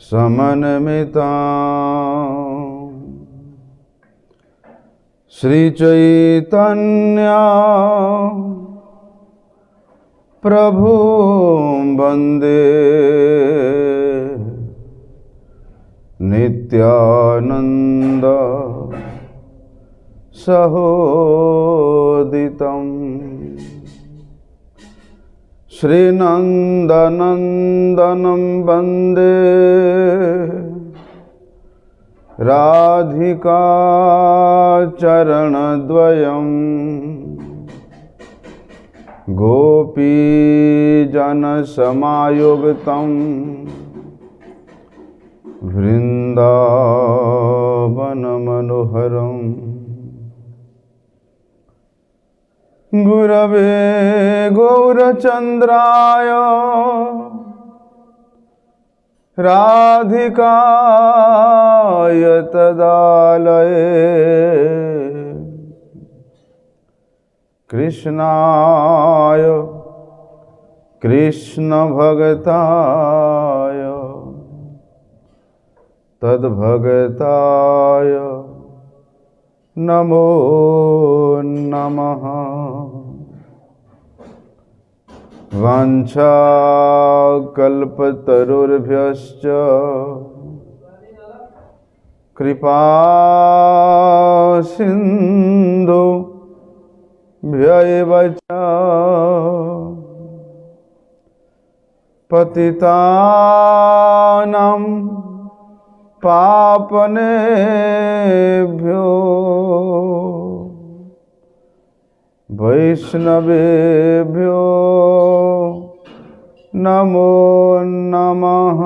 समन्विता श्री चैतन्य प्रभु वंदे नित्यानंद सहोदितम् श्रीनंदनंदनं वंदे राधिका चरणद्वयम् गोपीजनसमायुक्तं वृन्दावनमनोहरम् गुरवे गौरचन्द्राय राधिकाय तदालये कृष्णाय कृष्णभगताय तद्भगताय नमो नमः। वाञ्छाकल्पतरुर्भ्यश्च कृपा सिन्धुभ्यैव च पतितानां पावनेभ्यो वैष्णवेभ्यो नमो नमः।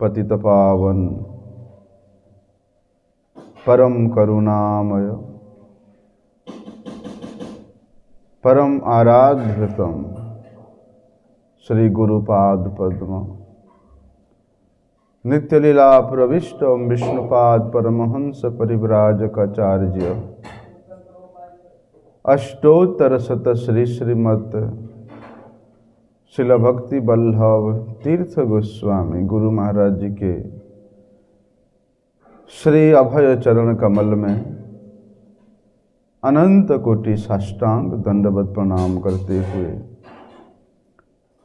पतित पावन परम करुणामय परम आराध्यतम श्री गुरुपाद पद्म नित्य लीला प्रविष्ट विष्णुपाद परमहंस परिव्राजकाचार्य अष्टोत्तर शत श्री श्रीमत् शिल भक्ति वल्लभ तीर्थ गोस्वामी गुरु महाराज जी के श्री अभय चरण कमल में अनंत कोटि साष्टांग दंडवत प्रणाम करते हुए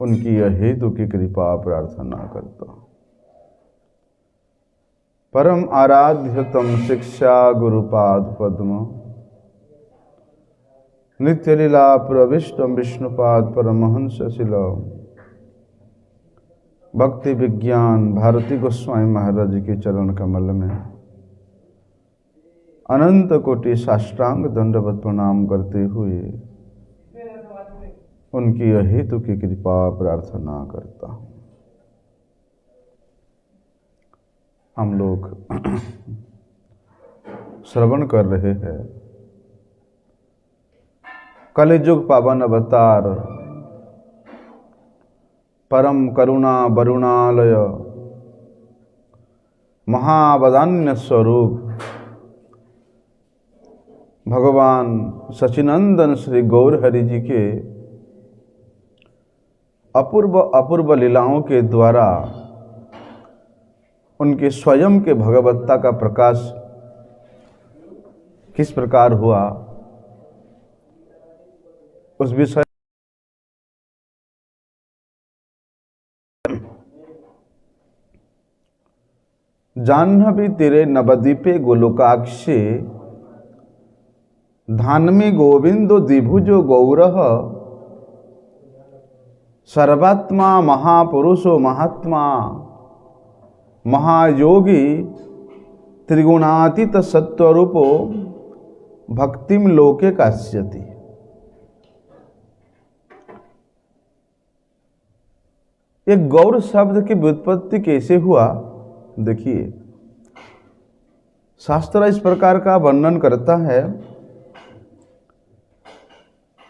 उनकी यह हेतु की कृपा प्रार्थना करता हूँ। परम आराध्यतम शिक्षा गुरुपाद पद्म नित्य लीला प्रविष्ट विष्णुपाद परमहंस शिल भक्ति विज्ञान भारती गोस्वामी महाराज जी के चरण कमल में अनंत कोटि साष्टांग दंडवत प्रणाम करते हुए उनकी यह हेतु की कृपा प्रार्थना करता हूँ। हम लोग श्रवण कर रहे हैं कलिजुग पावन अवतार परम करुणा वरुणालय महावदान्य स्वरूप भगवान सचिनंदन श्री गौर हरि जी के अपूर्व अपूर्व लीलाओं के द्वारा उनके स्वयं के भगवत्ता का प्रकाश किस प्रकार हुआ उस विषय जाह्नवी तीरे नवद्वीपे गोलोकाक्षे धान्मी गोविंदो द्विभुजो गौरः सर्वात्मा महापुरुषो महात्मा महायोगी त्रिगुणातीत सत्वरूपो भक्तिम लोके काश्यति। ये गौर शब्द की व्युत्पत्ति कैसे हुआ देखिए, शास्त्र इस प्रकार का वर्णन करता है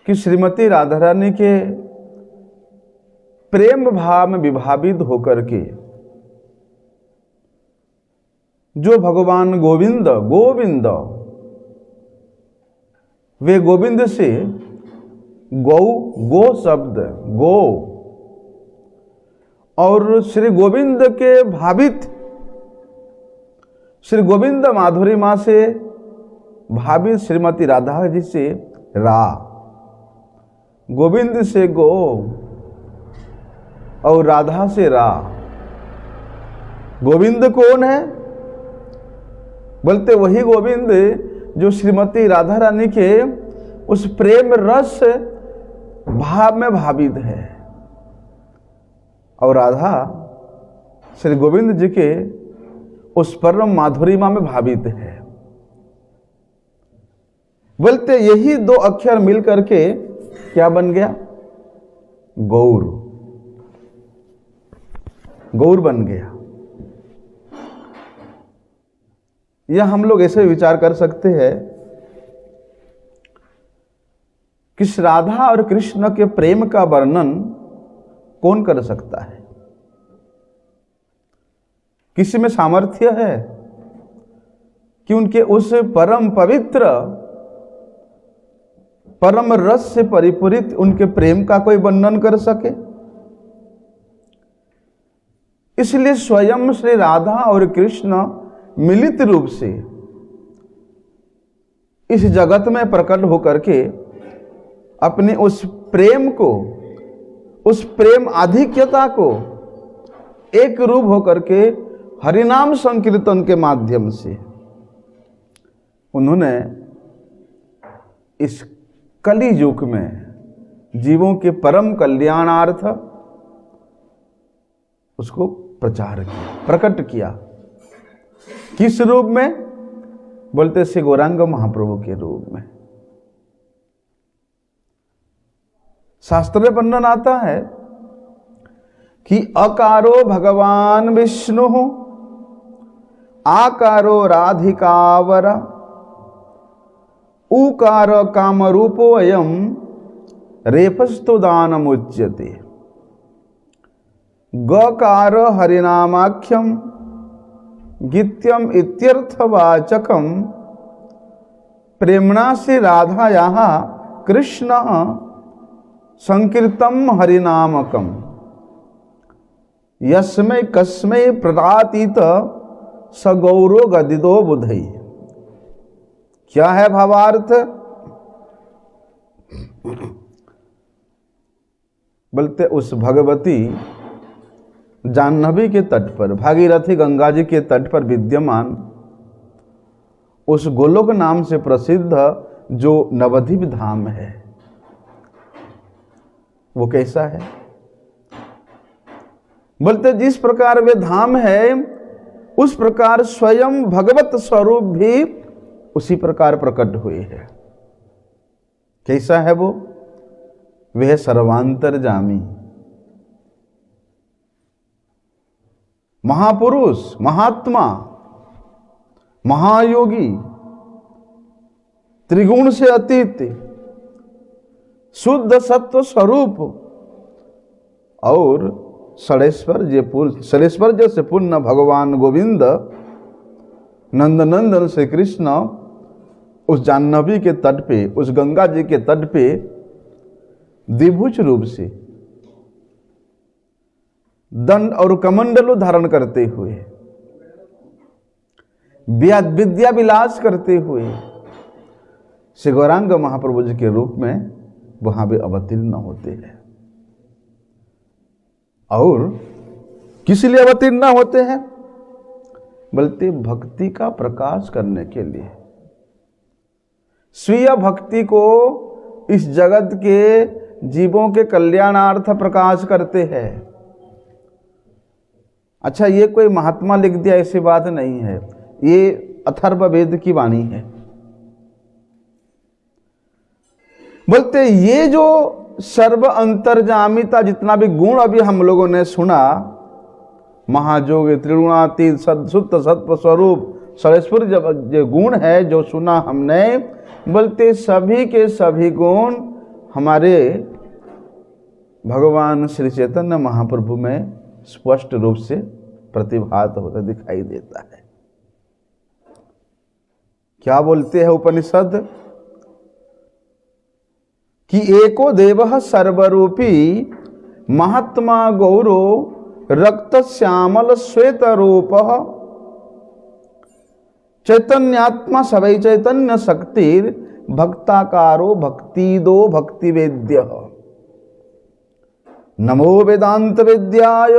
कि श्रीमती राधा रानी के प्रेम भाव में विभावित होकर के जो भगवान गोविंद वे गोविंद से गौ शब्द गो और श्री गोविंद के भावित, श्री गोविंद माधुरी माँ से भावित श्रीमती राधा जी से रा, गोविंद से गो और राधा से रा। गोविंद कौन है? बोलते वही गोविंद जो श्रीमती राधा रानी के उस प्रेम रस भाव में भावित है, और राधा श्री गोविंद जी के उस परम माधुरिमा में भावित है। बोलते यही दो अक्षर मिल करके क्या बन गया? गौर, गौर बन गया। यह हम लोग ऐसे विचार कर सकते हैं कि राधा और कृष्ण के प्रेम का वर्णन कौन कर सकता है? किसी में सामर्थ्य है कि उनके उस परम पवित्र, परम रस से परिपूरित उनके प्रेम का कोई वर्णन कर सके? इसलिए स्वयं श्री राधा और कृष्ण मिलित रूप से इस जगत में प्रकट होकर के अपने उस प्रेम को, उस प्रेम आधिक्यता को एक रूप होकर के हरिनाम संकीर्तन के माध्यम से उन्होंने इस कली युग में जीवों के परम कल्याणार्थ उसको प्रचार किया, प्रकट किया। किस रूप में? बोलते श्री गौरांग महाप्रभु के रूप में। शास्त्र में वर्णन आता है कि अकारो भगवान विष्णु, आकारो राधिकावर, उकार कामरूपो अयम रेफस्तु दानमुच्यते। गकार हरिनामाख्यम गीत्यम इत्यर्थवाचकम प्रेमणा से राधायाः कृष्ण संकीर्तम हरिनामकम यस्मै कस्मै प्रदातीत सगौरो गदिदो बुधई। क्या है भावार्थ? बोलते उस भगवती जाह्नवी के तट पर, भागीरथी गंगा जी के तट पर विद्यमान उस गोलोक नाम से प्रसिद्ध जो नवद्वीप धाम है, वो कैसा है? बोलते जिस प्रकार वे धाम है उस प्रकार स्वयं भगवत स्वरूप भी उसी प्रकार प्रकट हुए है। कैसा है वो? वह सर्वांतरजामी महापुरुष, महात्मा, महायोगी, त्रिगुण से अतीत, शुद्ध सत्व स्वरूप और षडेश्वर जैसे पुण्य भगवान गोविंद नंदनंदन श्री कृष्ण उस जाह्नवी के तट पे, उस गंगा जी के तट पे द्विभुज रूप से दंड और कमंडलो धारण करते हुए, विद्या विलास करते हुए श्री गौरांग महाप्रभु जी के रूप में वहां भी अवतीर्ण होते हैं। और किस लिए अवतीर्ण होते हैं? बोलते भक्ति का प्रकाश करने के लिए, स्वीय भक्ति को इस जगत के जीवों के कल्याणार्थ प्रकाश करते हैं। अच्छा, ये कोई महात्मा लिख दिया ऐसी बात नहीं है, ये अथर्ववेद की वाणी है। बोलते ये जो सर्व अंतर्जामिता, जितना भी गुण अभी हम लोगों ने सुना, महाजोग, त्रिगुणातीत, शुद्ध सत्व स्वरूप, षडेश्वर जो गुण है जो सुना हमने, बोलते सभी के सभी गुण हमारे भगवान श्री चैतन्य महाप्रभु में स्पष्ट रूप से प्रतिभात होता दिखाई देता है। क्या बोलते हैं उपनिषद कि एको देवः सर्वरूपी महात्मा गौरो रक्त श्यामल श्वेत रूप चैतन्यात्मा सवै चैतन्य शक्तिर भक्ताकारो भक्तिदो भक्तिवेद्य। नमो वेदांत वेद्याय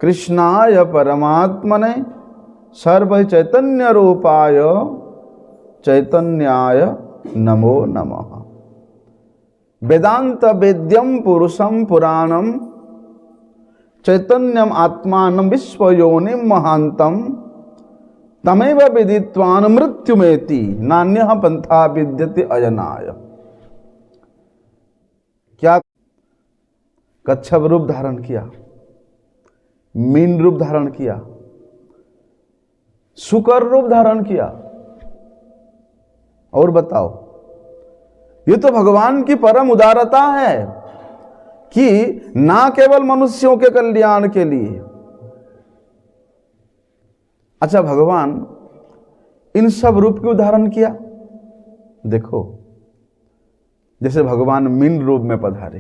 कृष्णाय परमात्मने सर्व चैतन्य रूपाय चैतन्याय नमो नमः। वेदांत वेद्यम पुरुषम पुराणम चैतन्यम आत्मानं विश्वयोनिम महांतम तमेव विदित्वान् मृत्युमेति नान्यः पंथा विद्यते अजनाय। क्या कच्छप रूप धारण किया, मीन रूप धारण किया, शुकर रूप धारण किया, और बताओ, ये तो भगवान की परम उदारता है कि ना केवल मनुष्यों के कल्याण के लिए। अच्छा, भगवान इन सब रूप क्यों धारण किया? देखो, जैसे भगवान मीन रूप में पधारे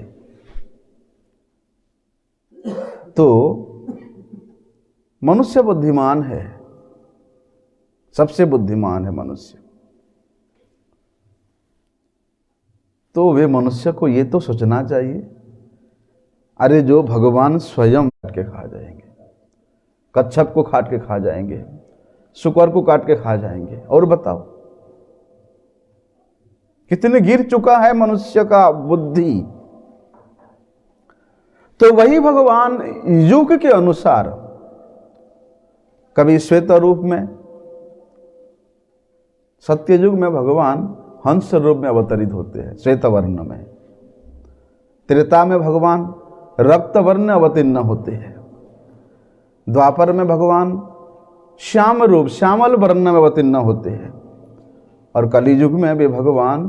तो मनुष्य बुद्धिमान है, सबसे बुद्धिमान है मनुष्य, तो वे मनुष्य को ये तो सोचना चाहिए, अरे जो भगवान स्वयं काट के खा जाएंगे, कच्छप को काट के खा जाएंगे, शुकर को काट के खा जाएंगे, और बताओ कितने गिर चुका है मनुष्य का बुद्धि। तो वही भगवान युग के अनुसार कभी श्वेत रूप में, सत्य युग में भगवान हंस रूप में अवतरित होते हैं श्वेत वर्ण में, त्रेता में भगवान रक्त वर्ण अवतीर्ण होते हैं, द्वापर में भगवान श्याम रूप श्यामल वर्ण में अवतीर्ण होते हैं, और कली युग में वे भगवान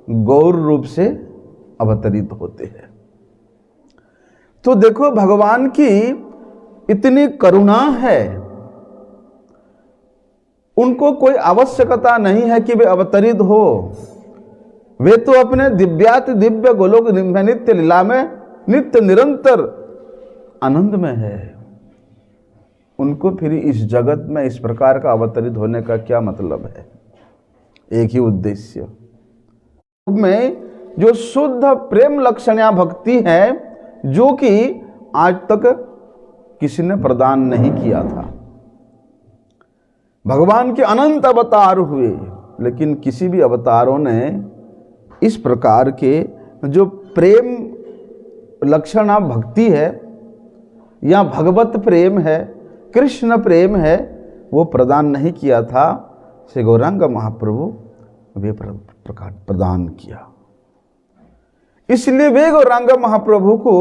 गौर रूप से अवतरित होते हैं। तो देखो, भगवान की इतनी करुणा है, उनको कोई आवश्यकता नहीं है कि वे अवतरित हो, वे तो अपने दिव्याति दिव्य गोलोक नित्य लीला में नित्य निरंतर आनंद में है। उनको फिर इस जगत में इस प्रकार का अवतरित होने का क्या मतलब है? एक ही उद्देश्य में जो शुद्ध प्रेम लक्षण्या भक्ति है, जो कि आज तक किसी ने प्रदान नहीं किया था। भगवान के अनंत अवतार हुए, लेकिन किसी भी अवतारों ने इस प्रकार के जो प्रेम लक्षणा भक्ति है या भगवत प्रेम है, कृष्ण प्रेम है, वो प्रदान नहीं किया था। श्री गौरांग महाप्रभु वे प्रकार प्रदान किया। इसलिए वे गौरांग महाप्रभु को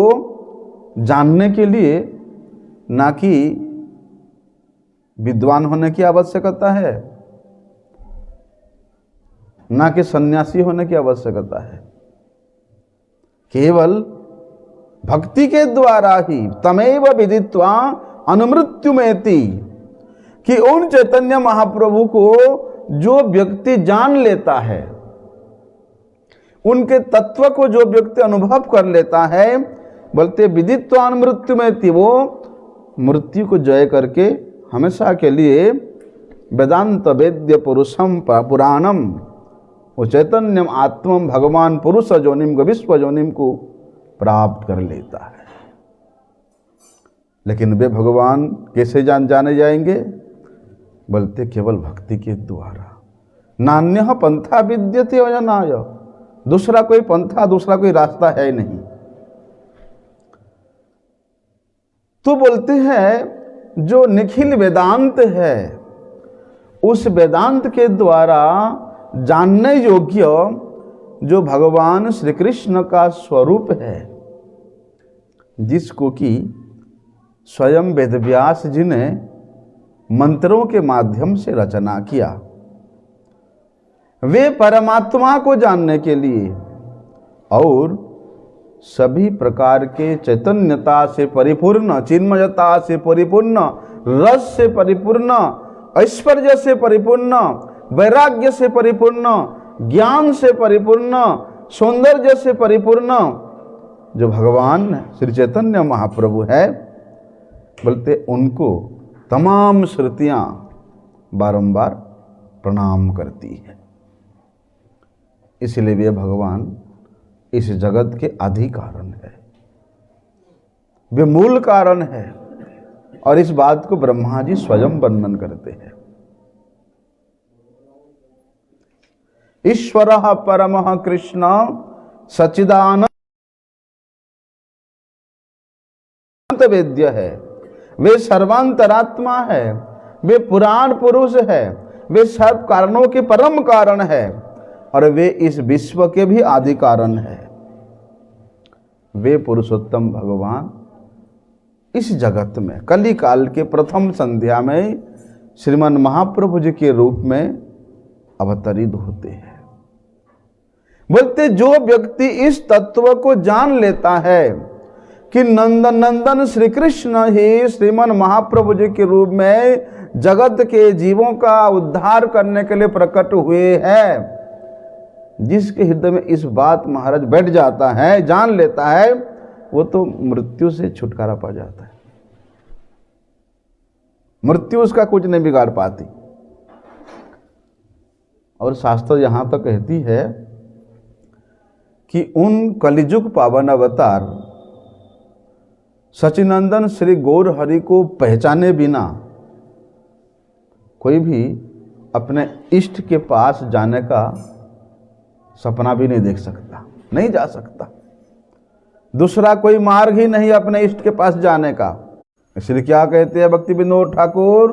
जानने के लिए ना कि विद्वान होने की आवश्यकता है, ना कि सन्यासी होने की आवश्यकता है, केवल भक्ति के द्वारा ही तमेव विदित्वा अनुमृत्युमेति, कि उन चैतन्य महाप्रभु को जो व्यक्ति जान लेता है, उनके तत्व को जो व्यक्ति अनुभव कर लेता है, बोलते विदित्वा अनुमृत्युमेति, वो मृत्यु को जय करके हमेशा के लिए वेदांत वेद्य पुरुषम पुराणम, वो चैतन्यम आत्मम भगवान पुरुष जोनिम विश्व जोनिम को प्राप्त कर लेता है। लेकिन वे भगवान कैसे जाने जाएंगे? बोलते केवल भक्ति के द्वारा। नान्यः पंथा विद्यते अजनाय, दूसरा कोई पंथा, दूसरा कोई रास्ता है नहीं। तो बोलते हैं जो निखिल वेदांत है, उस वेदांत के द्वारा जानने योग्य जो भगवान श्री कृष्ण का स्वरूप है, जिसको कि स्वयं वेदव्यास जी ने मंत्रों के माध्यम से रचना किया, वे परमात्मा को जानने के लिए और सभी प्रकार के चैतन्यता से परिपूर्ण, चिन्मयता से परिपूर्ण, रस से परिपूर्ण, ऐश्वर्य से परिपूर्ण, वैराग्य से परिपूर्ण, ज्ञान से परिपूर्ण, सौंदर्य से परिपूर्ण जो भगवान श्री चैतन्य महाप्रभु है, बोलते उनको तमाम श्रुतियां बारंबार प्रणाम करती है। इसलिए वे भगवान इस जगत के आदि कारण है, वे मूल कारण है। और इस बात को ब्रह्मा जी स्वयं वर्णन करते हैं। ईश्वरः परमः कृष्ण सच्चिदानंद वेद्य है, वे सर्वांतरात्मा है, वे पुराण पुरुष है, वे सब कारणों के परम कारण है और वे इस विश्व के भी आदि कारण है। वे पुरुषोत्तम भगवान इस जगत में कली काल के प्रथम संध्या में श्रीमन महाप्रभु जी के रूप में अवतरित होते हैं। बोलते जो व्यक्ति इस तत्व को जान लेता है कि नंदन नंदन श्री कृष्ण ही श्रीमन महाप्रभु जी के रूप में जगत के जीवों का उद्धार करने के लिए प्रकट हुए हैं, जिसके हृदय में इस बात महाराज बैठ जाता है, जान लेता है, वो तो मृत्यु से छुटकारा पा जाता है। मृत्यु उसका कुछ नहीं बिगाड़ पाती। और शास्त्र यहां तक कहती है कि उन कलिजुग पावन अवतार सचिनंदन श्री गौर हरि को पहचाने बिना कोई भी अपने इष्ट के पास जाने का सपना भी नहीं देख सकता, नहीं जा सकता। दूसरा कोई मार्ग ही नहीं अपने इष्ट के पास जाने का। इसलिए क्या कहते हैं भक्ति विनोद ठाकुर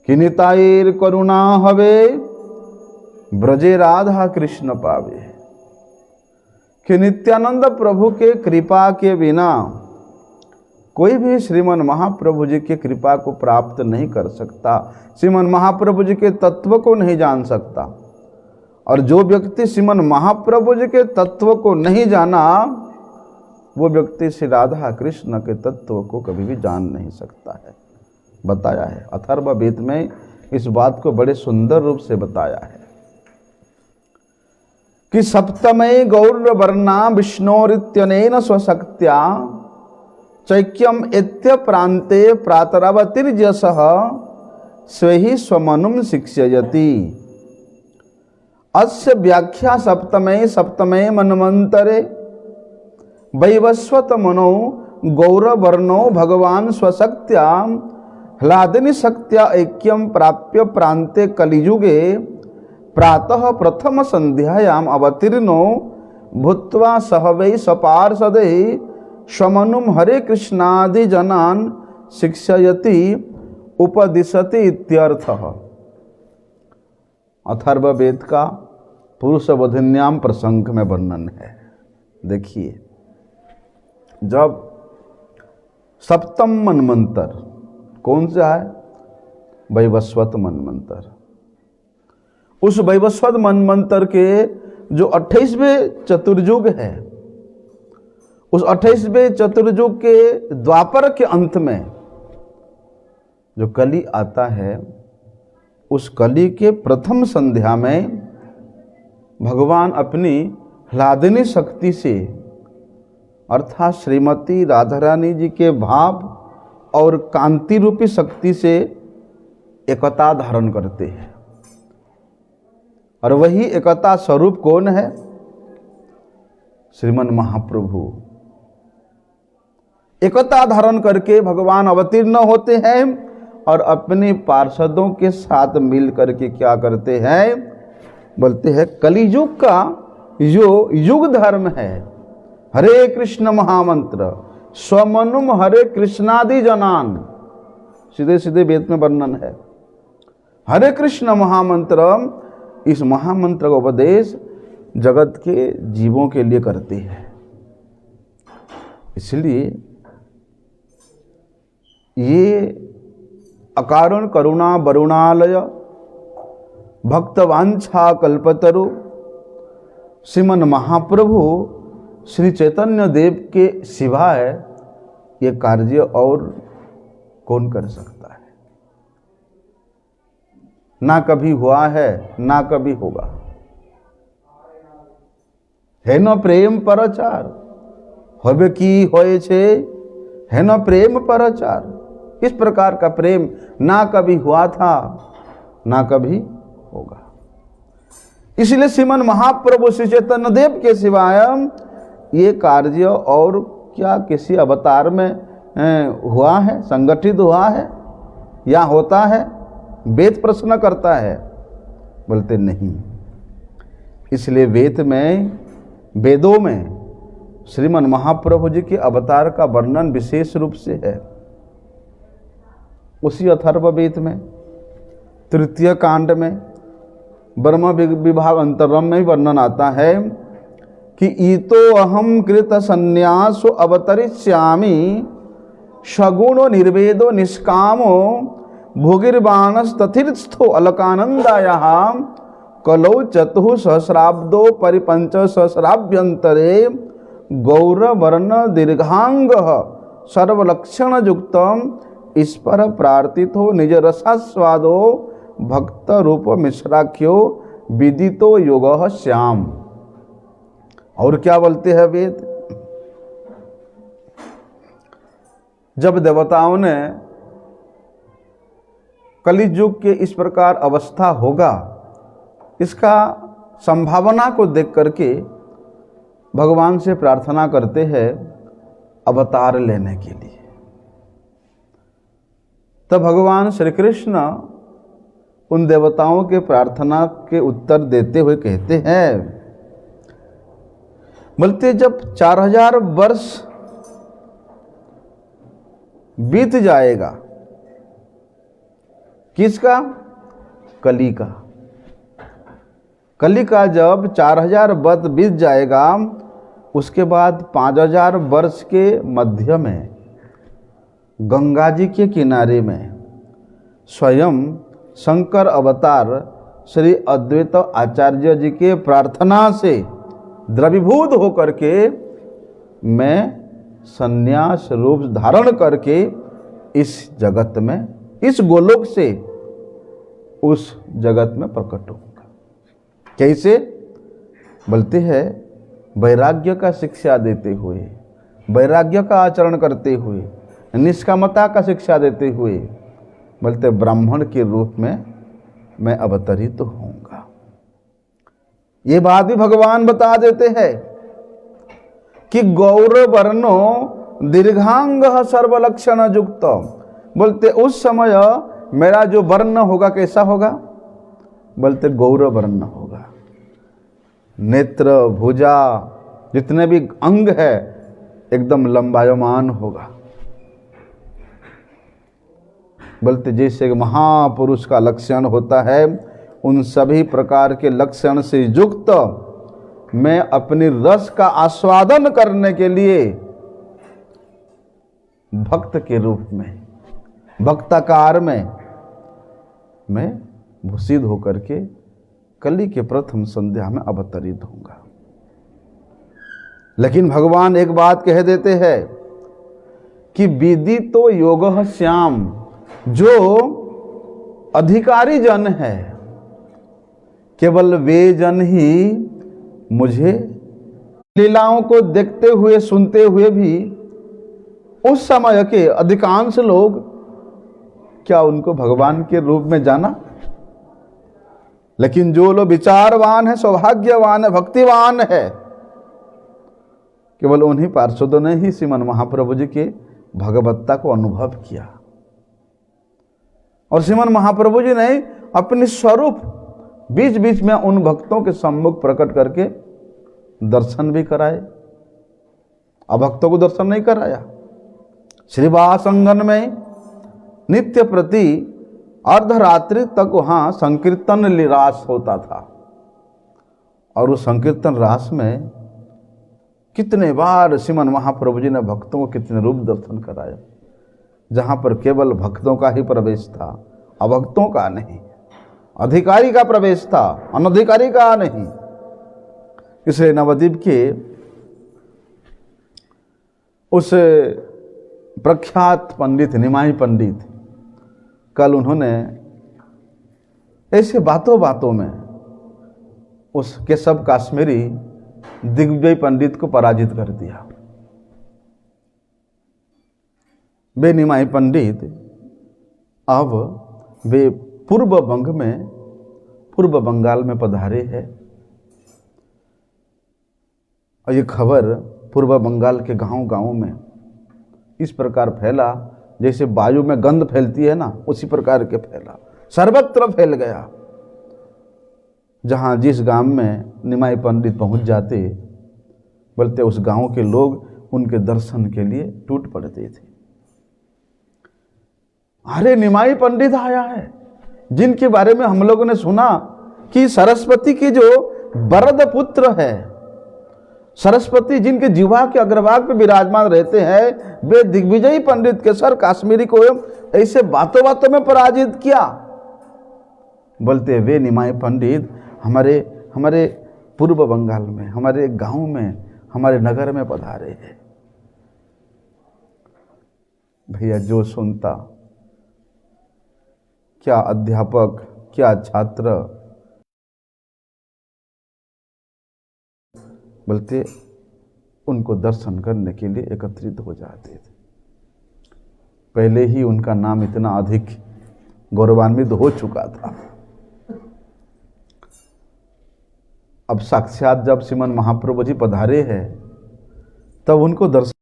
कि निताईर करुणा हवे ब्रजे राधा कृष्ण पावे, कि नित्यानंद प्रभु के कृपा के बिना कोई भी श्रीमन महाप्रभु जी के कृपा को प्राप्त नहीं कर सकता, श्रीमन महाप्रभु जी के तत्व को नहीं जान सकता। और जो व्यक्ति श्रीमन महाप्रभु जी के तत्व को नहीं जाना, वो व्यक्ति श्री राधा कृष्ण के तत्व को कभी भी जान नहीं सकता है। बताया है अथर्ववेद में, इस बात को बड़े सुंदर रूप से बताया है कि सप्तमे गौरवर्णा विष्णोरित्यनेन स्वशक्त्या चैक्यम एत्य प्रान्ते प्रातरवतिर्यसः स्वेहि स्वमनुं शिक्षयति। अस्य व्याख्या सप्तमे मन्वन्तरे वैवस्वत मनो गौरवर्णो भगवान स्वशक्त्या ह्लादिनी शक्त्या ऐक्यम प्राप्य प्रान्ते कलियुगे प्रातः प्रथम संध्यायाम अवतीर्णो भूत्वा सह वै सपार्षदै स्वमनुं हरे कृष्णादि जनान् शिक्षयति उपदिशति इत्यर्थः। अथर्ववेद का पुरुषवधिन्याम प्रसंग में वर्णन है। देखिए, जब सप्तम मनमंत्र कौन सा है? वैवस्वत मनमंत्र। उस वैवस्वत मनमंत्र के जो 28वें चतुर्युग है, उस 28वें चतुर्युग के द्वापर के अंत में जो कली आता है, उस कली के प्रथम संध्या में भगवान अपनी ह्लादिनी शक्ति से अर्थात श्रीमती राधा रानी जी के भाव और कांति रूपी शक्ति से एकता धारण करते हैं। और वही एकता स्वरूप कौन है? श्रीमन महाप्रभु। एकता धारण करके भगवान अवतीर्ण होते हैं और अपने पार्षदों के साथ मिल करके क्या करते हैं? बोलते हैं कलियुग का जो युग धर्म है, हरे कृष्ण महामंत्र, स्वमनुम हरे कृष्णादि जनान, सीधे सीधे वेद में वर्णन है। हरे कृष्ण महामंत्र, इस महामंत्र का उपदेश जगत के जीवों के लिए करते हैं। इसलिए ये अकारण करुणा वरुणालय भक्तवांछा कल्पतरु श्रीमन महाप्रभु श्री चैतन्य देव के सिवाय ये कार्य और कौन कर सकता है? ना कभी हुआ है, ना कभी होगा। है न प्रेम परचार होबे की होए छे है न प्रेम परचार। इस प्रकार का प्रेम ना कभी हुआ था ना कभी होगा। इसलिए श्रीमन महाप्रभु श्री चैतन्य देव के सिवाय ये कार्य और क्या किसी अवतार में हुआ है, संगठित हुआ है या होता है? वेद प्रश्न करता है, बोलते नहीं। इसलिए वेदों में श्रीमन महाप्रभु जी के अवतार का वर्णन विशेष रूप से है। उसी अथर्ववेद में तृतीय कांड में ब्रह्म विभाग अंतरम में वर्णन आता है कि ईतो अहम कृत संन्यासो अवतरिष्यामि सगुणो निर्वेदो निष्कामो भोगिर्बाणस तथिस्थो अलकानंदायः कलौ चतुः सहस्राब्दो परिपंच सहस्राभ्यंतरे गौरवर्ण दीर्घांग सर्वलक्षण युक्तम ईश्वर प्रार्थितो निज रसास्वादो भक्त रूप मिश्राख्यो विदितो योगः श्याम। और क्या बोलते हैं वेद? जब देवताओं ने कलियुग के इस प्रकार अवस्था होगा, इसका संभावना को देख करके भगवान से प्रार्थना करते हैं अवतार लेने के लिए। तब भगवान श्री कृष्ण उन देवताओं के प्रार्थना के उत्तर देते हुए कहते हैं, बोलते जब 4000 वर्ष बीत जाएगा, किसका? कली का। कली का जब 4000 वर्ष बीत जाएगा, उसके बाद 5000 वर्ष के मध्य में गंगा जी के किनारे में स्वयं शंकर अवतार श्री अद्वैत आचार्य जी के प्रार्थना से द्रवीभूत होकर के मैं संन्यास रूप धारण करके इस जगत में, इस गोलोक से उस जगत में प्रकट होगा। कैसे? बोलते हैं वैराग्य का शिक्षा देते हुए, वैराग्य का आचरण करते हुए, निष्कामता का शिक्षा देते हुए, बोलते ब्राह्मण के रूप में मैं अवतरित होऊंगा। ये बात भी भगवान बता देते हैं कि गौर वर्णो दीर्घांग सर्वलक्षण युक्त। बोलते उस समय मेरा जो वर्ण होगा कैसा होगा? बोलते गौर वर्ण होगा। नेत्र भुजा जितने भी अंग है एकदम लंबायमान होगा। बोलते जैसे महापुरुष का लक्षण होता है, उन सभी प्रकार के लक्षण से युक्त मैं अपनी रस का आस्वादन करने के लिए भक्त के रूप में, भक्ताकार में मैं भूषित होकर के कली के प्रथम संध्या में अवतरित होऊंगा। लेकिन भगवान एक बात कह देते हैं कि विदितो योगः श्याम। जो अधिकारी जन है, केवल वे जन ही मुझे लीलाओं को देखते हुए सुनते हुए भी उस समय के अधिकांश लोग क्या उनको भगवान के रूप में जाना? लेकिन जो लोग विचारवान है, सौभाग्यवान है, भक्तिवान है, केवल उन्हीं पार्षदों ने ही श्रीमन महाप्रभु जी के भगवत्ता को अनुभव किया। और श्रीमन महाप्रभु जी ने अपने स्वरूप बीच बीच में उन भक्तों के सम्मुख प्रकट करके दर्शन भी कराए। अभक्तों को दर्शन नहीं कराया। श्रीवासंगन में नित्य प्रति अर्धरात्रि तक वहाँ संकीर्तन रास होता था। और उस संकीर्तन रास में कितने बार श्रीमन महाप्रभु जी ने भक्तों को कितने रूप दर्शन कराया, जहाँ पर केवल भक्तों का ही प्रवेश था, अभक्तों का नहीं। अधिकारी का प्रवेश था, अनधिकारी का नहीं। इसलिए नवद्वीप के उस प्रख्यात पंडित निमाई पंडित, कल उन्होंने ऐसे बातों बातों में उस केशव काश्मीरी दिग्विजय पंडित को पराजित कर दिया। वे निमाई पंडित अब वे पूर्व बंगाल में पधारे हैं। और ये खबर पूर्व बंगाल के गांव में इस प्रकार फैला जैसे वायु में गंध फैलती है ना, उसी प्रकार के फैला, सर्वत्र फैल गया। जहां जिस गांव में निमाई पंडित पहुंच जाते, बोलते उस गांव के लोग उनके दर्शन के लिए टूट पड़ते थे। अरे निमाई पंडित आया है, जिनके बारे में हम लोगों ने सुना कि सरस्वती के जो वरद पुत्र है, सरस्वती जिनके जिह्वा के अग्रभाग पे विराजमान रहते हैं, वे दिग्विजयी पंडित केसर काश्मीरी को ऐसे बातों में पराजित किया। बोलते वे निमाई पंडित हमारे पूर्व बंगाल में, हमारे गांव में, हमारे नगर में पधारे हैं। भैया जो सुनता, क्या अध्यापक, क्या छात्र, बोलते उनको दर्शन करने के लिए एकत्रित हो जाते थे। पहले ही उनका नाम इतना अधिक गौरवान्वित हो चुका था। अब साक्षात जब श्रीमन महाप्रभु जी पधारे हैं, तब उनको दर्शन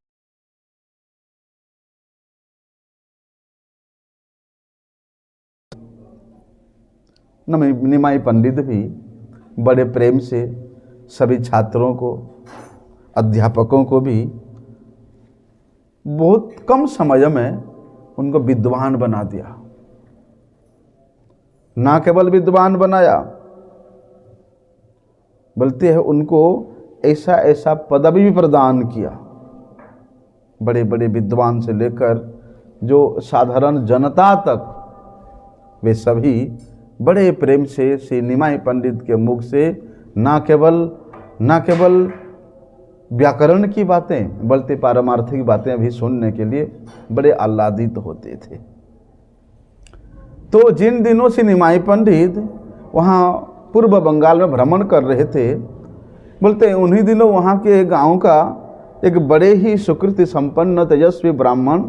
निमाई पंडित भी बड़े प्रेम से सभी छात्रों को, अध्यापकों को भी बहुत कम समय में उनको विद्वान बना दिया। ना केवल विद्वान बनाया, बोलते हैं उनको ऐसा पदवी भी प्रदान किया। बड़े बड़े विद्वान से लेकर जो साधारण जनता तक, वे सभी बड़े प्रेम से श्री निमाई पंडित के मुख से ना केवल व्याकरण की बातें, बल्कि पारमार्थिक बातें भी सुनने के लिए बड़े आह्लादित होते थे। तो जिन दिनों से निमाई पंडित वहाँ पूर्व बंगाल में भ्रमण कर रहे थे, बोलते हैं उन्हीं दिनों वहाँ के गांव का एक बड़े ही सुकृति संपन्न तेजस्वी ब्राह्मण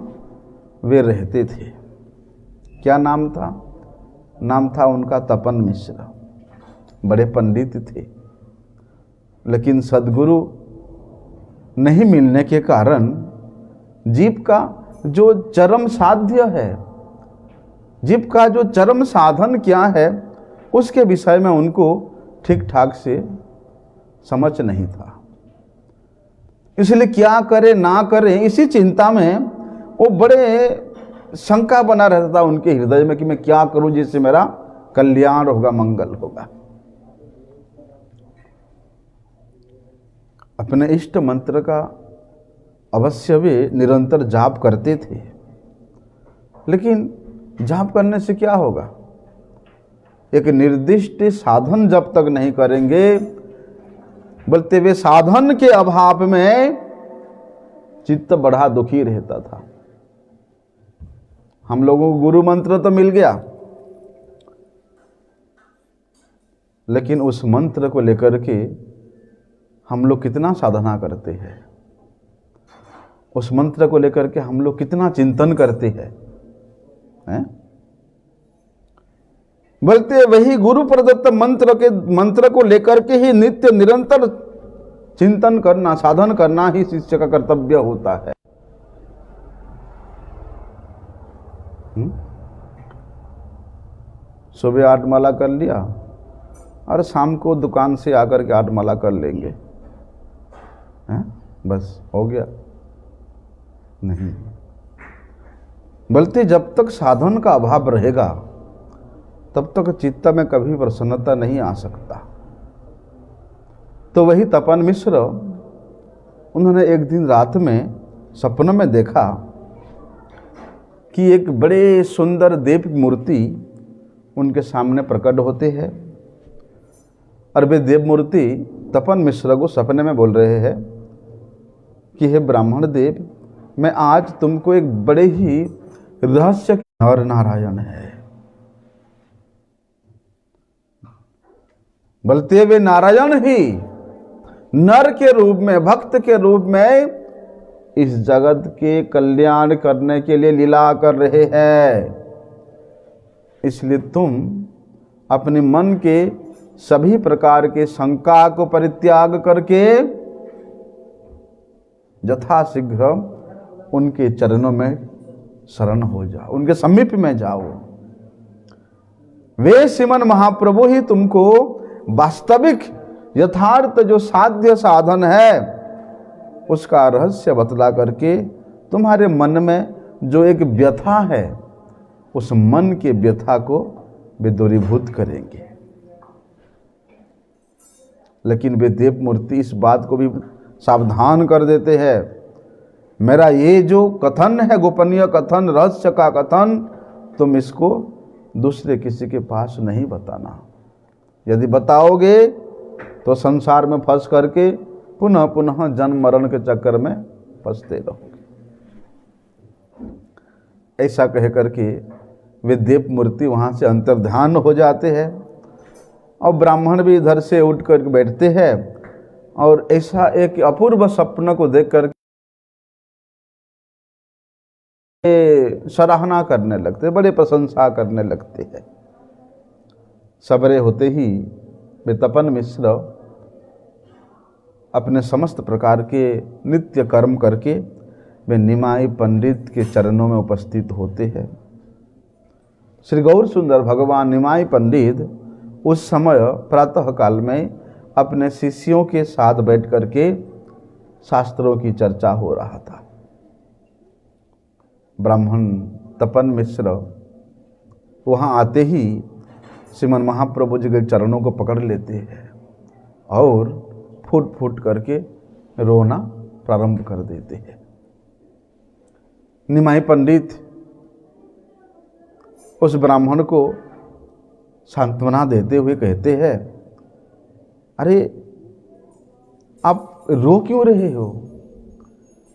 वे रहते थे। क्या नाम था? नाम था उनका तपन मिश्र। बड़े पंडित थे, लेकिन सद्गुरु नहीं मिलने के कारण जीव का जो चरम साध्य है, जीव का जो चरम साधन क्या है, उसके विषय में उनको ठीक ठाक से समझ नहीं था। इसलिए क्या करे ना करे, इसी चिंता में वो बड़े शंका बना रहता था उनके हृदय में कि मैं क्या करूं जिससे मेरा कल्याण होगा, मंगल होगा। अपने इष्ट मंत्र का अवश्य वे निरंतर जाप करते थे, लेकिन जाप करने से क्या होगा? एक निर्दिष्ट साधन जब तक नहीं करेंगे, बोलते वे साधन के अभाव में चित्त बड़ा दुखी रहता था। हम लोगों को गुरु मंत्र तो मिल गया, लेकिन उस मंत्र को लेकर के हम लोग कितना साधना करते हैं, उस मंत्र को लेकर के हम लोग कितना चिंतन करते हैं, बोलते वही गुरु प्रदत्त मंत्र को लेकर के ही नित्य निरंतर चिंतन करना, साधन करना ही शिष्य का कर्तव्य होता है। सुबह 8 माला कर लिया और शाम को दुकान से आकर के 8 माला कर लेंगे, बस हो गया। नहीं, बोलते जब तक साधन का अभाव रहेगा तब तक चित्त में कभी प्रसन्नता नहीं आ सकता। तो वही तपन मिश्र, उन्होंने एक दिन रात में सपन में देखा कि एक बड़े सुंदर देव मूर्ति उनके सामने प्रकट होते हैं, और वे देव मूर्ति तपन मिश्र को सपने में बोल रहे हैं कि हे ब्राह्मण देव, मैं आज तुमको एक बड़े ही रहस्य नर नारायण है। बोलते वे नारायण ही नर के रूप में, भक्त के रूप में इस जगत के कल्याण करने के लिए लीला कर रहे हैं। इसलिए तुम अपने मन के सभी प्रकार के शंका को परित्याग करके यथाशीघ्र उनके चरणों में शरण हो जाओ, उनके समीप में जाओ। वे श्रीमन महाप्रभु ही तुमको वास्तविक यथार्थ जो साध्य साधन है उसका रहस्य बतला करके तुम्हारे मन में जो एक व्यथा है उस मन के व्यथा को वे दूरीभूत करेंगे। लेकिन वे देव मूर्ति इस बात को भी सावधान कर देते हैं, मेरा ये जो कथन है, गोपनीय कथन, रहस्य का कथन, तुम इसको दूसरे किसी के पास नहीं बताना। यदि बताओगे तो संसार में फंस करके पुनः पुनः जन्म मरण के चक्कर में फंसते रहोगे। ऐसा कह करके वे देव मूर्ति वहाँ से अंतर्ध्यान हो जाते हैं और ब्राह्मण भी इधर से उठ कर बैठते हैं और ऐसा एक अपूर्व सपना को देख कर सराहना करने लगते, बड़े प्रशंसा करने लगते हैं। सबरे होते ही वे तपन मिश्र अपने समस्त प्रकार के नित्य कर्म करके वे निमाई पंडित के चरणों में उपस्थित होते हैं। श्री गौर सुंदर भगवान निमाई पंडित उस समय प्रातः काल में अपने शिष्यों के साथ बैठ करके शास्त्रों की चर्चा हो रहा था। ब्राह्मण तपन मिश्र वहाँ आते ही श्रीमन महाप्रभु जी के चरणों को पकड़ लेते हैं और फूट फूट करके रोना प्रारंभ कर देते हैं। निमाई पंडित उस ब्राह्मण को सांत्वना देते हुए कहते हैं, अरे आप रो क्यों रहे हो?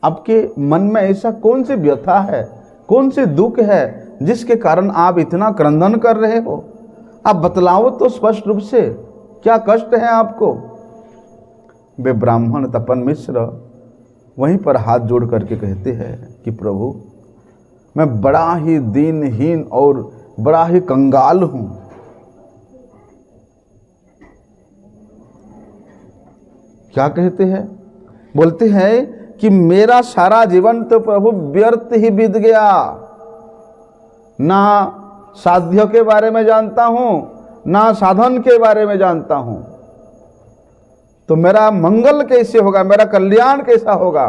आपके मन में ऐसा कौन सी व्यथा है, कौन से दुख है जिसके कारण आप इतना क्रंदन कर रहे हो? आप बतलाओ तो स्पष्ट रूप से, क्या कष्ट है आपको? वे ब्राह्मण तपन मिश्र वहीं पर हाथ जोड़ करके कहते हैं कि प्रभु, मैं बड़ा ही दीनहीन और बड़ा ही कंगाल हूं। क्या कहते हैं? बोलते हैं कि मेरा सारा जीवन तो प्रभु व्यर्थ ही बीत गया। ना साध्य के बारे में जानता हूं, ना साधन के बारे में जानता हूं, तो मेरा मंगल कैसे होगा, मेरा कल्याण कैसा होगा?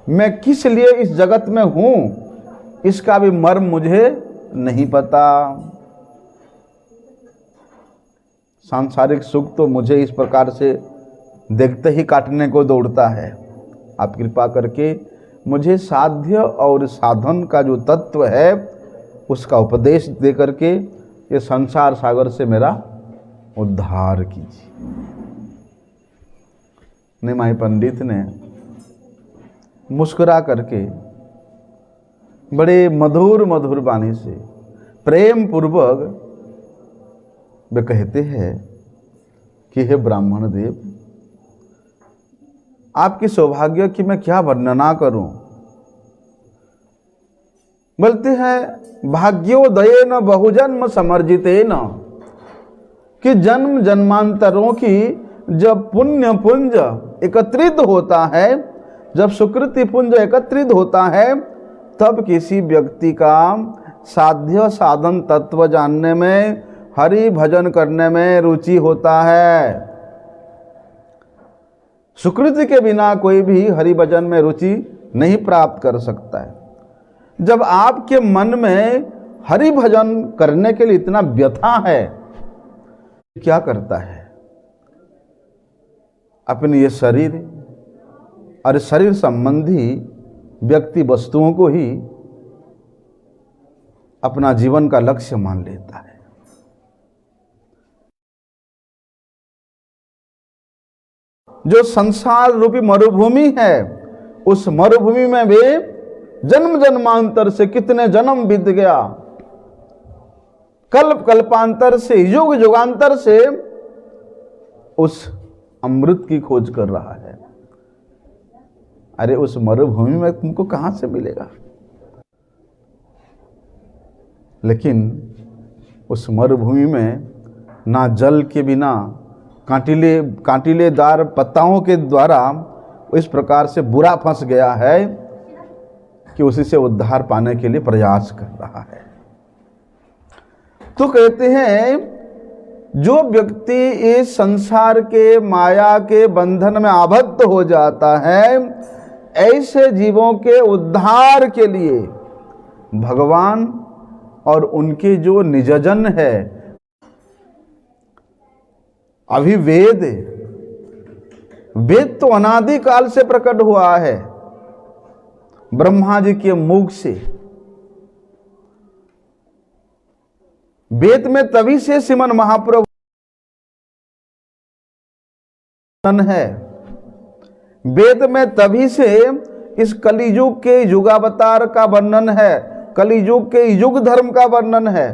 मैं किस लिए इस जगत में हूं इसका भी मर्म मुझे नहीं पता। सांसारिक सुख तो मुझे इस प्रकार से देखते ही काटने को दौड़ता है। आप कृपा करके मुझे साध्य और साधन का जो तत्व है उसका उपदेश दे करके ये संसार सागर से मेरा उद्धार कीजिए। निमाई पंडित ने मुस्कुरा करके बड़े मधुर मधुर वाणी से प्रेम पूर्वक वे कहते हैं कि हे ब्राह्मण देव, आपकी सौभाग्य की मैं क्या वर्णना करूं। बोलते हैं भाग्योदयेन बहुजन्म समर्जितेन, कि जन्म जन्मांतरों की जब पुण्य पुंज एकत्रित होता है, जब सुकृति पुंज एकत्रित होता है, तब किसी व्यक्ति का साध्य साधन तत्व जानने में, हरि भजन करने में रुचि होता है। सुकृति के बिना कोई भी हरि भजन में रुचि नहीं प्राप्त कर सकता है। जब आपके मन में हरि भजन करने के लिए इतना व्यथा है, क्या करता है? अपने ये शरीर और शरीर संबंधी व्यक्ति वस्तुओं को ही अपना जीवन का लक्ष्य मान लेता है। जो संसार रूपी मरुभूमि है, उस मरुभूमि में वे जन्म जन्मांतर से कितने जन्म बीत गया, कल्प कल्पांतर से, युग युगांतर से उस अमृत की खोज कर रहा है। अरे उस मरुभूमि में तुमको कहां से मिलेगा? लेकिन उस मरुभूमि में ना जल के बिना कांटिलेदार पत्ताओं के द्वारा इस प्रकार से बुरा फंस गया है कि उसी से उद्धार पाने के लिए प्रयास कर रहा है। तो कहते हैं जो व्यक्ति इस संसार के माया के बंधन में आबद्ध हो जाता है, ऐसे जीवों के उद्धार के लिए भगवान और उनके जो निजजन है, अभी वेद तो अनादि काल से प्रकट हुआ है ब्रह्मा जी के मुख से। वेद में तभी से श्रीमन महाप्रभु है, वेद में तभी से इस कलियुग के युगावतार का वर्णन है, कलियुग के युग धर्म का वर्णन है।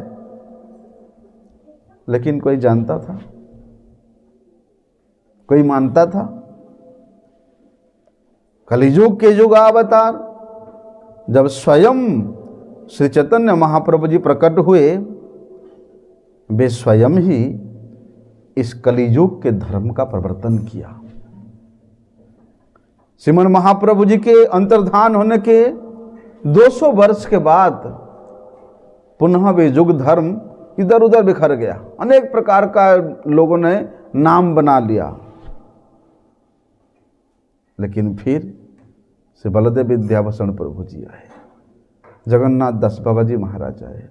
लेकिन कोई जानता था? कोई मानता था? कलियुग के युगावतार जब स्वयं श्री चैतन्य महाप्रभु जी प्रकट हुए, वे स्वयं ही इस कलियुग के धर्म का प्रवर्तन किया। श्रीमन महाप्रभु जी के अंतर्धान होने के 200 वर्ष के बाद पुनः वे युग धर्म इधर उधर बिखर गया। अनेक प्रकार का लोगों ने नाम बना लिया, लेकिन फिर श्री बलदेव विद्याभूषण प्रभु जी आए, जगन्नाथ दास बाबा जी महाराज आए,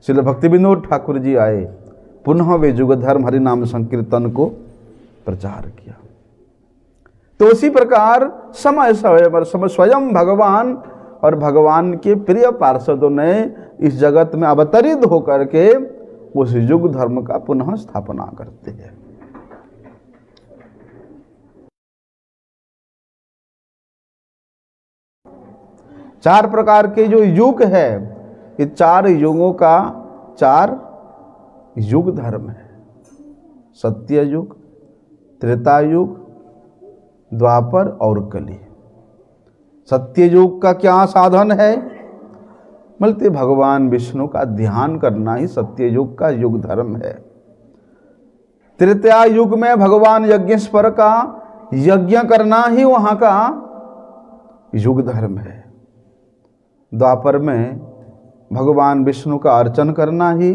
श्रील भक्ति विनोद ठाकुर जी आए, पुनः वे युग धर्म हरिनाम संकीर्तन को प्रचार किया। तो उसी प्रकार समय समय पर स्वयं भगवान और भगवान के प्रिय पार्षदों ने इस जगत में अवतरित होकर के उस युग धर्म का पुनः स्थापना करते हैं। चार प्रकार के जो युग है, ये चार युगों का 4 युग धर्म है। सत्य युग, त्रेता युग, द्वापर और कली। सत्य युग का क्या साधन है? बोलते भगवान विष्णु का ध्यान करना ही सत्य युग का युग धर्म है। त्रेता युग में भगवान यज्ञेश्वर का यज्ञ करना ही वहां का युग धर्म है। द्वापर में भगवान विष्णु का अर्चन करना ही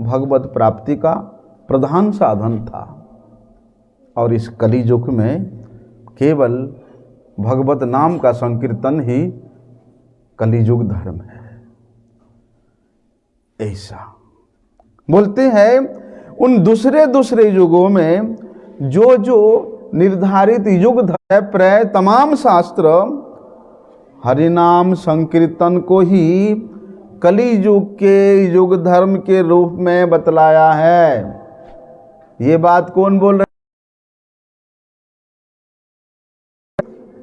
भगवत प्राप्ति का प्रधान साधन था। और इस कली युग में केवल भगवत नाम का संकीर्तन ही कलियुग धर्म है। ऐसा बोलते हैं उन दूसरे युगों में जो निर्धारित युग धर्म है, प्राय तमाम शास्त्र हरिनाम संकीर्तन को ही कली युग के युग धर्म के रूप में बतलाया है। ये बात कौन बोल रहे?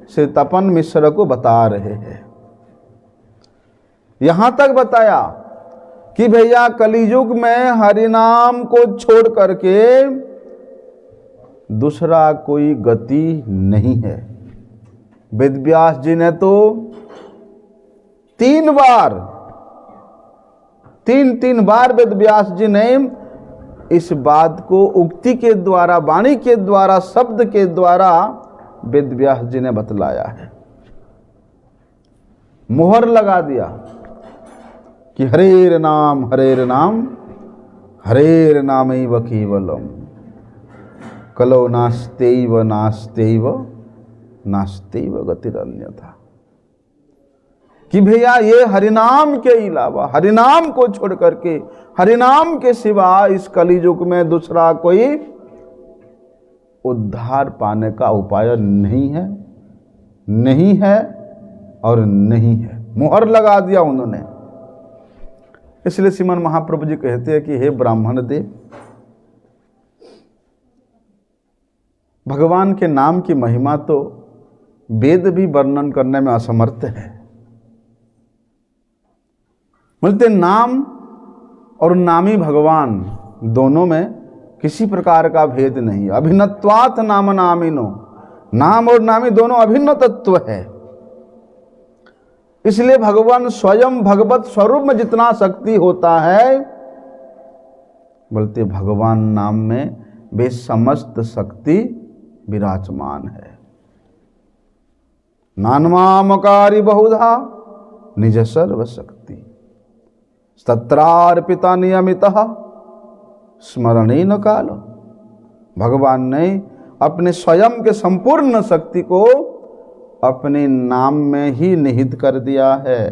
श्री तपन मिश्र को बता रहे हैं। यहां तक बताया कि भैया कलियुग में हरिनाम को छोड़ करके दूसरा कोई गति नहीं है। वेद व्यास जी ने तो 3 बार वेद व्यास जी ने इस बात को उक्ति के द्वारा, वाणी के द्वारा, शब्द के द्वारा वेद व्यास जी ने बतलाया है। मोहर लगा दिया कि हरेर नाम हरेर नामैव केवलम कलो नास्त्यैव नास्त्यैव गतिरन्यथा। कि भैया ये हरिनाम के अलावा, हरिनाम को छोड़ करके, हरिनाम के सिवा इस कलियुग में दूसरा कोई उद्धार पाने का उपाय नहीं है और नहीं है। मुहर लगा दिया उन्होंने। इसलिए श्रीमन महाप्रभु जी कहते हैं कि हे ब्राह्मण देव, भगवान के नाम की महिमा तो वेद भी वर्णन करने में असमर्थ है। बोलते नाम और नामी भगवान दोनों में किसी प्रकार का भेद नहीं। अभिन्नत्वात् नाम नामिनो, नाम और नामी दोनों अभिन्न तत्व है। इसलिए भगवान स्वयं भगवत स्वरूप में जितना शक्ति होता है, बोलते भगवान नाम में वे समस्त शक्ति विराजमान है। नानमामकारी बहुधा निज सर्व शक्ति तत्रार्पिता नियमितः स्मरणेन काल। भगवान ने अपने स्वयं के संपूर्ण शक्ति को अपने नाम में ही निहित कर दिया है।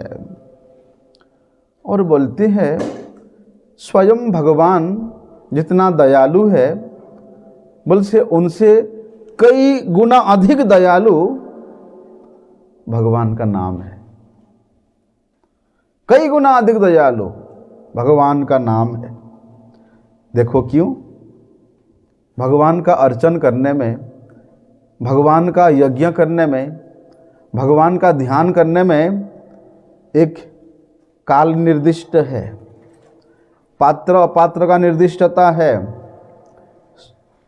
और बोलते हैं स्वयं भगवान जितना दयालु है, बोलते उनसे कई गुना अधिक दयालु भगवान का नाम है। कई गुना अधिक दयालु भगवान का नाम है। देखो क्यों? भगवान का अर्चन करने में, भगवान का यज्ञ करने में, भगवान का ध्यान करने में एक काल निर्दिष्ट है, पात्र अपात्र का निर्दिष्टता है,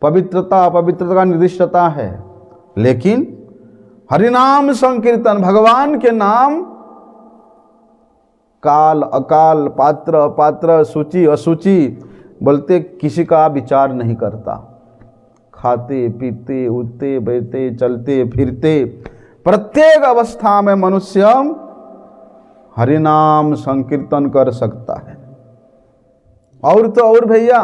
पवित्रता अपवित्रता का निर्दिष्टता है। लेकिन हरिनाम संकीर्तन, भगवान के नाम काल अकाल, पात्र अपात्र, सूचि असूचि, बोलते किसी का विचार नहीं करता। खाते पीते उठते बैठते चलते फिरते प्रत्येक अवस्था में मनुष्य हरिनाम संकीर्तन कर सकता है। और तो और भैया,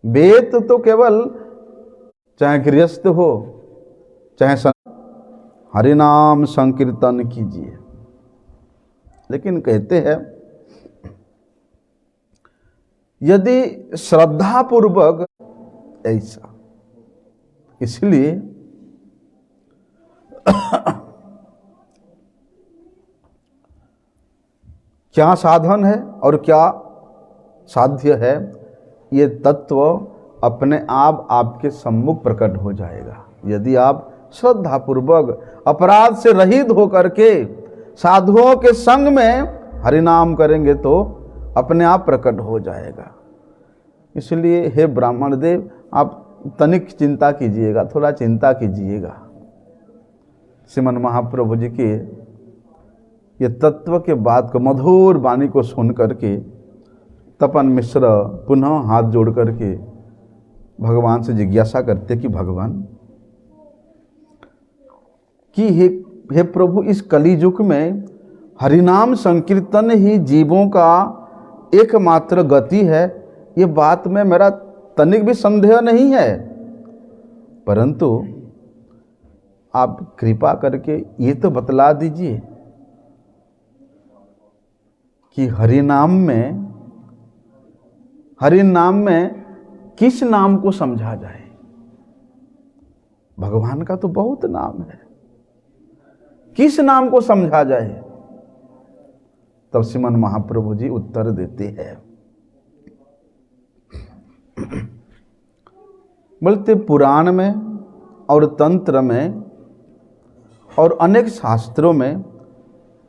वेद तो केवल चाहे गृहस्थ हो चाहे हरिनाम संकीर्तन कीजिए। लेकिन कहते हैं यदि श्रद्धा पूर्वक ऐसा, इसलिए क्या साधन है और क्या साध्य है, ये तत्व अपने आप आपके सम्मुख प्रकट हो जाएगा। यदि आप श्रद्धा पूर्वक अपराध से रहित होकर के साधुओं के संग में हरिनाम करेंगे तो अपने आप प्रकट हो जाएगा। इसलिए हे ब्राह्मण देव, आप तनिक चिंता कीजिएगा, थोड़ा चिंता कीजिएगा। श्रीमन महाप्रभु जी के ये तत्व के बात को, मधुर वाणी को सुन करके तपन मिश्र पुनः हाथ जोड़ करके भगवान से जिज्ञासा करते कि भगवान कि हे प्रभु, इस कलियुग में हरिनाम संकीर्तन ही जीवों का एकमात्र गति है, ये बात में मेरा तनिक भी संदेह नहीं है। परंतु आप कृपा करके ये तो बतला दीजिए कि हरिनाम में किस नाम को समझा जाए। भगवान का तो बहुत नाम है, किस नाम को समझा जाए? तब श्रीमन महाप्रभु जी उत्तर देते हैं, बोलते पुराण में और तंत्र में और अनेक शास्त्रों में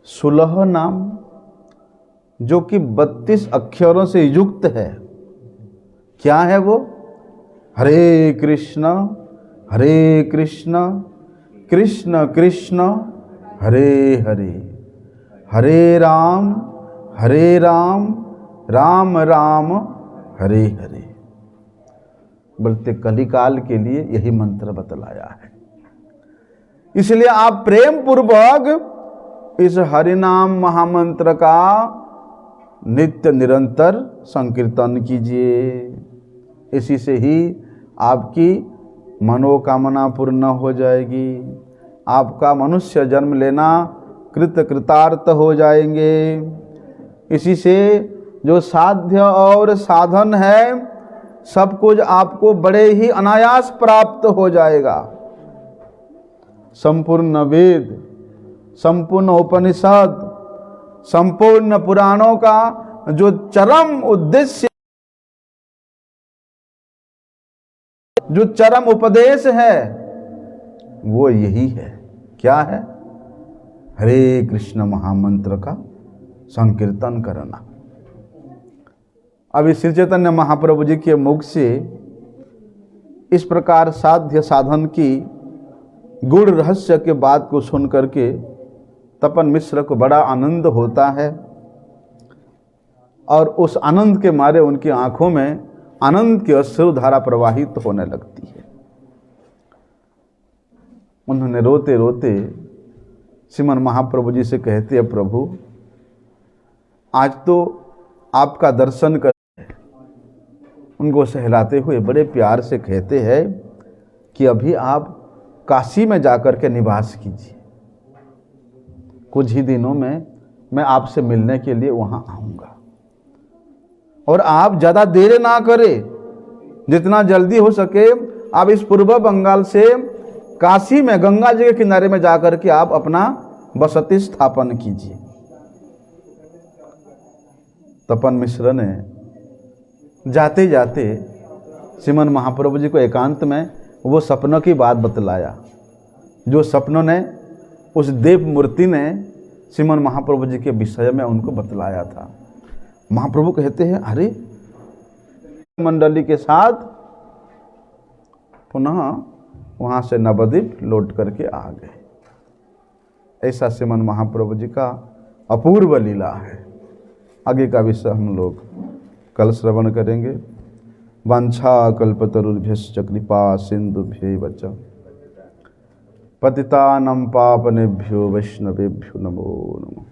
16 नाम जो कि 32 अक्षरों से युक्त है। क्या है वो? हरे कृष्ण कृष्ण कृष्ण हरे हरे, हरे राम राम राम हरे हरे। बोलते कलिकाल के लिए यही मंत्र बतलाया है। इसलिए आप प्रेम पूर्वक इस हरिनाम महामंत्र का नित्य निरंतर संकीर्तन कीजिए। इसी से ही आपकी मनोकामना पूर्ण हो जाएगी, आपका मनुष्य जन्म लेना कृतार्थ हो जाएंगे। इसी से जो साध्य और साधन है सब कुछ आपको बड़े ही अनायास प्राप्त हो जाएगा। संपूर्ण वेद, संपूर्ण उपनिषद, संपूर्ण पुराणों का जो चरम उद्देश्य, जो चरम उपदेश है वो यही है। क्या है? हरे कृष्ण महामंत्र का संकीर्तन करना। अभी श्री चैतन्य महाप्रभु जी के मुख से इस प्रकार साध्य साधन की गुण रहस्य के बात को सुन करके तपन मिश्र को बड़ा आनंद होता है और उस आनंद के मारे उनकी आंखों में आनंद की अश्रुधारा प्रवाहित होने लगती है। उन्होंने रोते रोते श्रीमन महाप्रभु जी से कहते हैं, प्रभु आज तो आपका दर्शन कर, उनको सहलाते हुए बड़े प्यार से कहते हैं कि अभी आप काशी में जाकर के निवास कीजिए, कुछ ही दिनों में मैं आपसे मिलने के लिए वहां आऊंगा और आप ज्यादा देर ना करें, जितना जल्दी हो सके आप इस पूर्व बंगाल से काशी में गंगा जी के किनारे में जाकर के आप अपना बसती स्थापन कीजिए। तपन मिश्र ने जाते जाते श्रीमन महाप्रभु जी को एकांत में वो सपनों की बात बतलाया, जो सपनों ने उस देव मूर्ति ने श्रीमन महाप्रभु जी के विषय में उनको बतलाया था। महाप्रभु कहते हैं, अरे मंडली के साथ पुनः वहाँ से नवद्वीप लौट करके आ गए। ऐसा श्रीमन महाप्रभु जी का अपूर्व लीला है। आगे का विषय हम लोग कल श्रवण करेंगे। वांछा कल्पतरुभ्यश्च कृपा सिंधुभ्यैव च पतितानां पावनेभ्यो वैष्णवेभ्यो नमो नमः।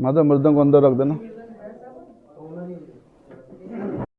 माधव मृदंग को अंदर रख देना।